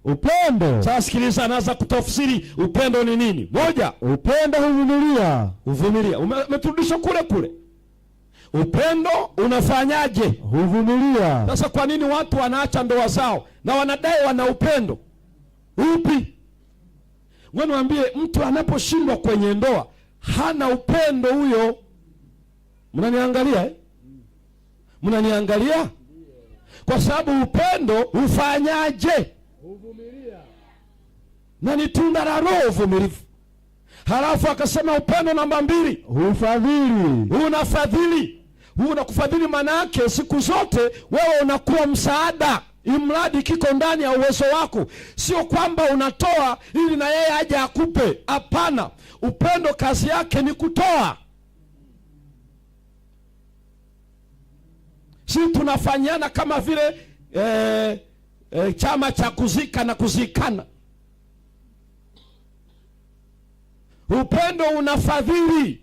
Upendo. Sasa sikiliza, anaanza kutafsiri upendo ni nini. Moja, upendo huvumilia. Huvumilia. Umeturudisha kule kule. Upendo unafanyaje? Huvumilia. Sasa kwa nini watu wanaacha ndoa zao na wanadai wana upendo? Upi? Ngoja niwaambie, mtu anaposhindwa kwenye ndoa hana upendo huyo. Mnaniangalia eh? Mnaniangalia? Kwa sababu upendo ufanyaje? Huvumilia. Na ni tunda la Roho, uvumilivu. Halafu akasema upendo namba 2, hufadhili. Unafadhili. Unakufadhili, maana yake siku zote wewe unakuwa msaada, imradi kiko ndani ya uwezo wako. Sio kwamba unatoa ili na yeye aje akupe. Hapana, upendo kazi yake ni kutoa. Si tunafanyana kama vile chama cha kuzika na kuzikana. Upendo unafadhili.